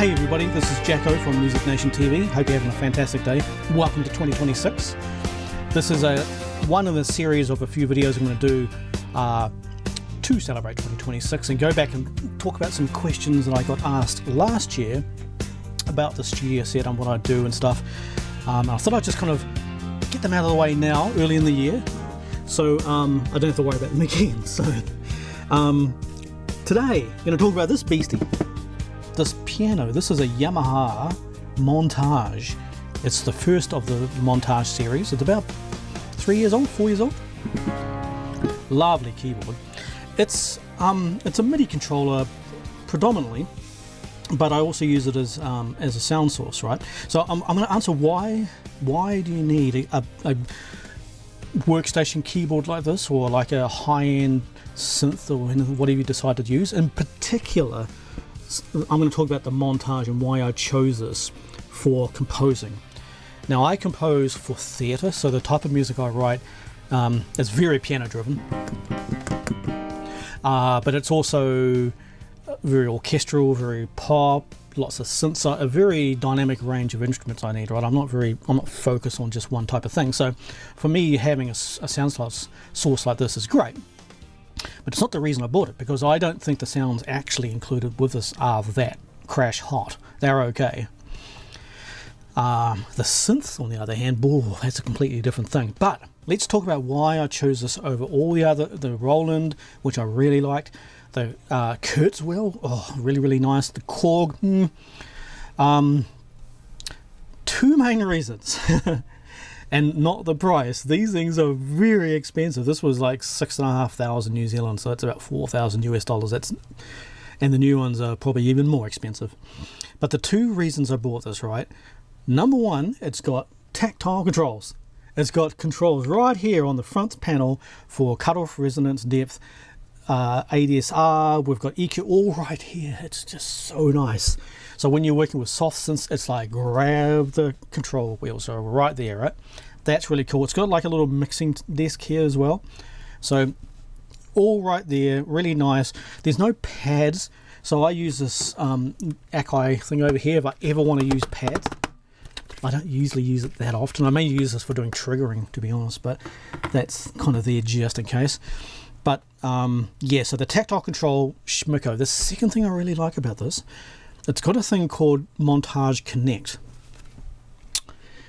Hey everybody, this is Jacko from Music Nation TV. Hope you're having a fantastic day. Welcome to 2026. This is one in a series of a few videos I'm going to do to celebrate 2026 and go back and talk about some questions that I got asked last year about the studio set and what I do and stuff. I thought I'd just kind of get them out of the way now, early in the year, so I don't have to worry about them again. So today I'm going to talk about this beastie. This piano. This is a Yamaha Montage. It's the first of the Montage series. It's about 4 years old. Lovely keyboard. It's a MIDI controller predominantly, but I also use it as a sound source, right? So I'm going to answer why do you need a workstation keyboard like this, or like a high-end synth, or whatever you decide to use. In particular, I'm going to talk about the Montage and why I chose this for composing. Now, I compose for theatre, so the type of music I write is very piano driven, but it's also very orchestral, very pop, lots of synths, a very dynamic range of instruments I need, right? I'm not focused on just one type of thing. So for me, having a sound source like this is great. But it's not the reason I bought it, because I don't think the sounds actually included with this are that crash hot. They're okay. The synths, on the other hand, that's a completely different thing. But let's talk about why I chose this over all the Roland, which I really liked, the Kurzweil, really, really nice, the Korg. Two main reasons. And not the price. These things are very expensive. This was like 6,500 New Zealand, so it's about 4,000 US dollars. And the new ones are probably even more expensive. But the two reasons I bought this, right? Number one, it's got tactile controls. It's got controls right here on the front panel for cutoff, resonance, depth, ADSR. We've got EQ all right here. It's just so nice. So when you're working with soft synths, it's like grab the control wheel, so right there, right? That's really cool. It's got like a little mixing desk here as well. So all right there, really nice. There's no pads, so I use this Akai thing over here if I ever want to use pads. I don't usually use it that often. I may use this for doing triggering, to be honest, but that's kind of there just in case. But yeah, so the tactile control schmicko. The second thing I really like about this, it's got a thing called Montage Connect.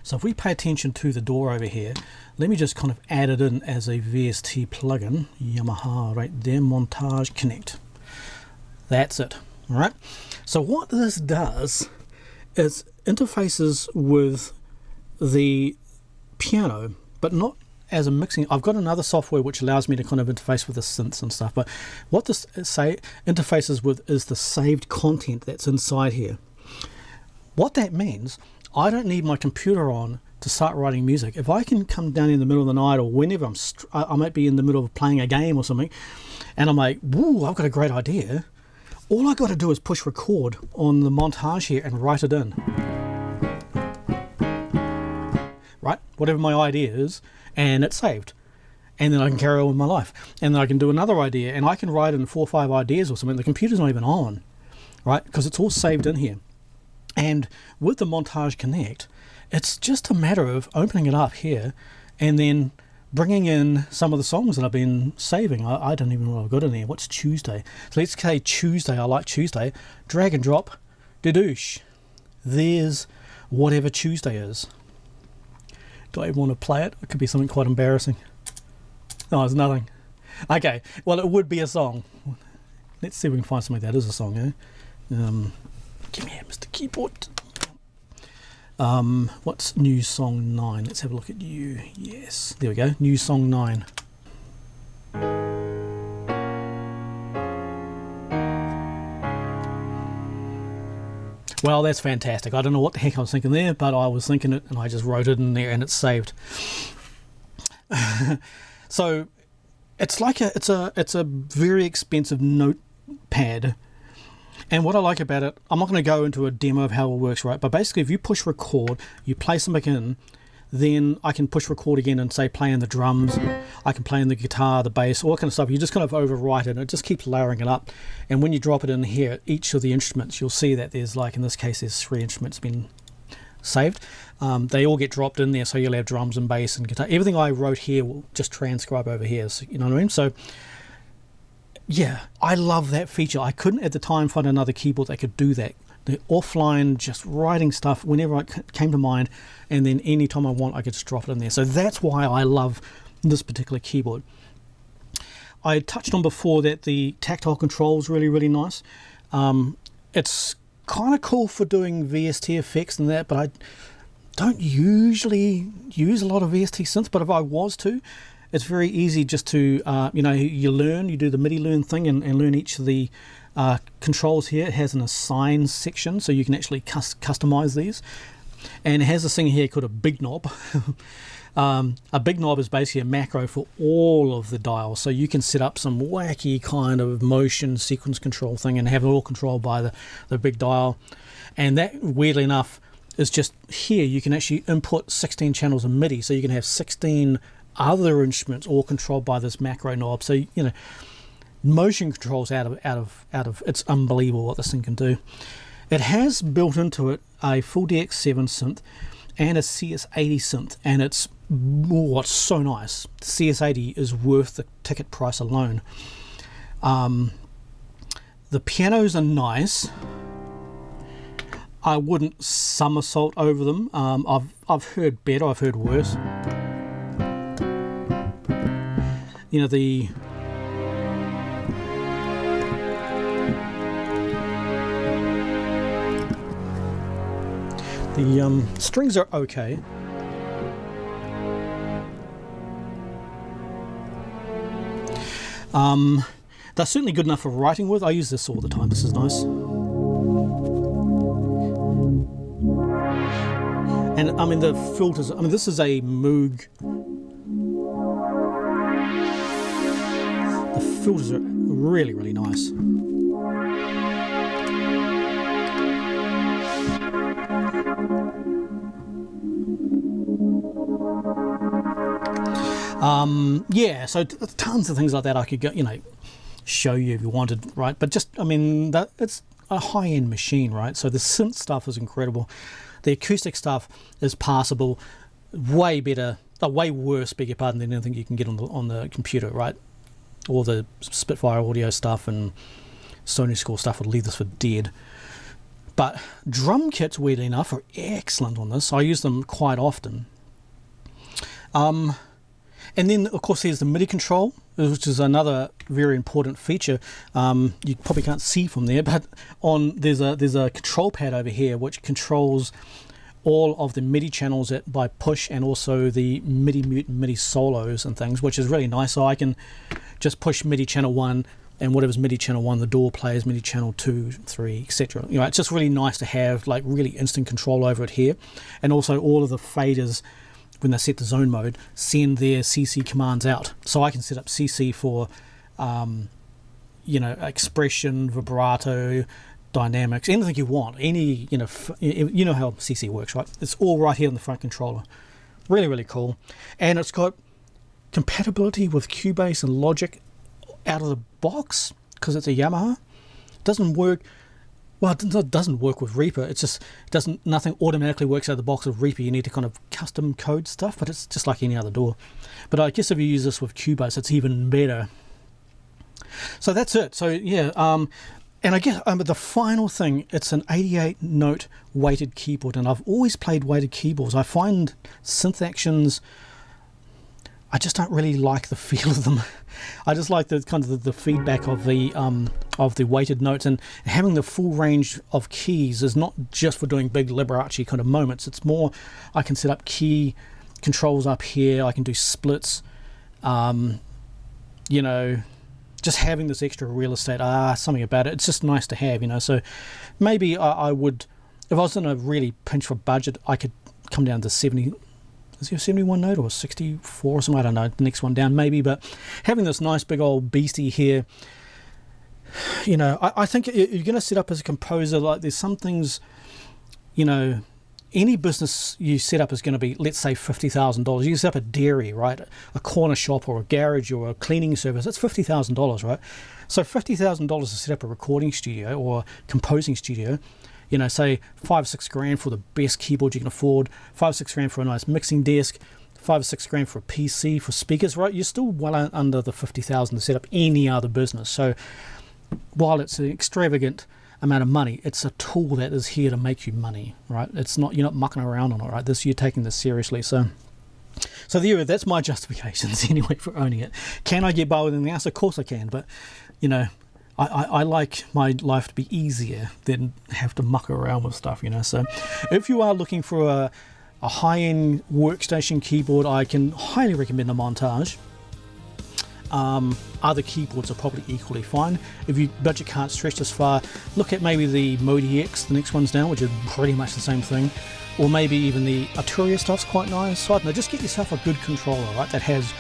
So if we pay attention to the door over here, let me just kind of add it in as a VST plugin. Yamaha right there, Montage Connect. That's it. All right. So what this does is interfaces with the piano, but not as a mixing. I've got another software which allows me to kind of interface with the synths and stuff, but what this interfaces with is the saved content that's inside here. What that means, I don't need my computer on to start writing music. If I can come down in the middle of the night, or whenever I might be in the middle of playing a game or something, and I'm like, woo, I've got a great idea. All I got to do is push record on the Montage here and write it in. Right? Whatever my idea is, and it's saved. And then I can carry on with my life. And then I can do another idea, and I can write in 4 or 5 ideas or something. The computer's not even on, right? Because it's all saved in here. And with the Montage Connect, it's just a matter of opening it up here and then bringing in some of the songs that I've been saving. I don't even know what I've got in here. What's Tuesday? So let's say Tuesday. I like Tuesday. Drag and drop. Dedoosh. There's whatever Tuesday is. Do I even want to play it? It could be something quite embarrassing. No, it's nothing. Okay, well, it would be a song. Let's see if we can find something that is a song, eh? Give me a Mr. Keyboard. What's new song 9? Let's have a look at you. Yes, there we go. New song 9. Well, that's fantastic. I don't know what the heck I was thinking there, but I was thinking it and I just wrote it in there and it's saved. So it's like it's a very expensive notepad. And what I like about it, I'm not going to go into a demo of how it works, right? But basically, if you push record, you play something in, then I can push record again and say play in the drums. I can play in the guitar, the bass, all that kind of stuff. You just kind of overwrite it and it just keeps layering it up. And when you drop it in here, each of the instruments, you'll see that there's, like in this case, there's 3 instruments been saved. They all get dropped in there, so you'll have drums and bass and guitar. Everything I wrote here will just transcribe over here, so, you know what I mean? So yeah, I love that feature. I couldn't at the time find another keyboard that could do that. The offline, just writing stuff whenever it came to mind, and then anytime I want, I could just drop it in there. So that's why I love this particular keyboard. I touched on before that the tactile control is really, really nice. It's kind of cool for doing VST effects and that, but I don't usually use a lot of VST synths, but if I was to, it's very easy just to, you know, you do the MIDI learn thing and learn each of the controls here. It has an assign section, so you can actually customize these. And it has this thing here called a big knob. A big knob is basically a macro for all of the dials, so you can set up some wacky kind of motion sequence control thing and have it all controlled by the big dial. And that, weirdly enough, is just here. You can actually input 16 channels of MIDI, so you can have 16 other instruments all controlled by this macro knob. So, you know, motion controls out of it's unbelievable what this thing can do. It has built into it a full DX7 synth and a CS-80 synth, and it's so nice. The CS-80 is worth the ticket price alone. The pianos are nice. I wouldn't somersault over them. I've heard better, I've heard worse. You know, the strings are okay. They're certainly good enough for writing with. I use this all the time. This is nice. And I mean the filters, I mean this is a Moog. The filters are really, really nice. Yeah, so tons of things like that I could go, you know, show you if you wanted, right? But just, I mean, it's a high-end machine, right? So the synth stuff is incredible. The acoustic stuff is passable, way better, way worse, beg your pardon, than anything you can get on the computer, right? All the Spitfire audio stuff and Sony Score stuff would leave this for dead. But drum kits, weirdly enough, are excellent on this. I use them quite often. And then, of course, there's the MIDI control, which is another very important feature. You probably can't see from there, but there's a control pad over here which controls all of the MIDI channels by push, and also the MIDI mute and MIDI solos and things, which is really nice. So I can just push MIDI channel 1, and whatever's MIDI channel 1, the DAW plays MIDI channel 2, 3, etc. You know, it's just really nice to have like really instant control over it here, and also all of the faders, when they set the zone mode, send their CC commands out. So I can set up CC for, you know, expression, vibrato, dynamics, anything you want. Any, you know how CC works, right? It's all right here on the front controller. Really, really cool. And it's got compatibility with Cubase and Logic out of the box because it's a Yamaha. It doesn't work. Well, it doesn't work with Reaper. It's just nothing automatically works out of the box with Reaper. You need to kind of custom code stuff, but it's just like any other DAW. But I guess if you use this with Cubase, it's even better. So that's it. So yeah, and I guess the final thing, it's an 88-note weighted keyboard, and I've always played weighted keyboards. I find synth actions, I just don't really like the feel of them. I just like the kind of the feedback of the weighted notes, and having the full range of keys is not just for doing big Liberace kind of moments. It's more, I can set up key controls up here. I can do splits. You know, just having this extra real estate, something about it. It's just nice to have, you know. So maybe I would, if I was in a really pinch for budget, I could come down to 70. Is there a 71 note or 64 or something? I don't know. The next one down maybe. But having this nice big old beastie here, you know, I think you're going to set up as a composer. Like there's some things, you know, any business you set up is going to be, let's say, $50,000. You set up a dairy, right? A corner shop or a garage or a cleaning service. It's $50,000, right? So $50,000 to set up a recording studio or composing studio. You know, say 5-6 grand for the best keyboard you can afford, 5-6 grand for a nice mixing desk, 5-6 grand for a PC, for speakers, right? You're still well under the 50,000 to set up any other business. So while it's an extravagant amount of money, it's a tool that is here to make you money, right? It's not, you're not mucking around on it, right? You're taking this seriously. So there, that's my justifications anyway for owning it. Can I get by with anything else? Of course I can, but you know, I like my life to be easier than have to muck around with stuff, you know. So if you are looking for a high-end workstation keyboard, I can highly recommend the Montage. Other keyboards are probably equally fine. If your budget can't stretch this far, look at maybe the MIDI X, the next one's down, which is pretty much the same thing. Or maybe even the Arturia stuff's quite nice. So I don't know, just get yourself a good controller, right, that has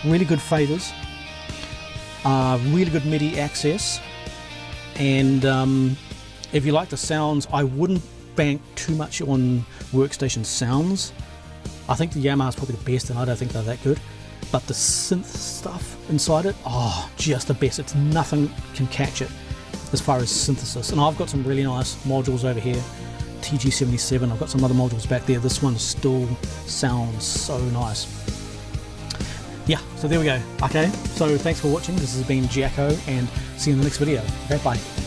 really good faders, really good MIDI access, and if you like the sounds, I wouldn't bank too much on workstation sounds. I think the Yamaha's probably the best, and I don't think they're that good. But the synth stuff inside it, oh, just the best. It's nothing can catch it as far as synthesis. And I've got some really nice modules over here. TG77, I've got some other modules back there. This one still sounds so nice. Yeah, so there we go. Okay, so thanks for watching. This has been Jacko, and see you in the next video. Okay, bye.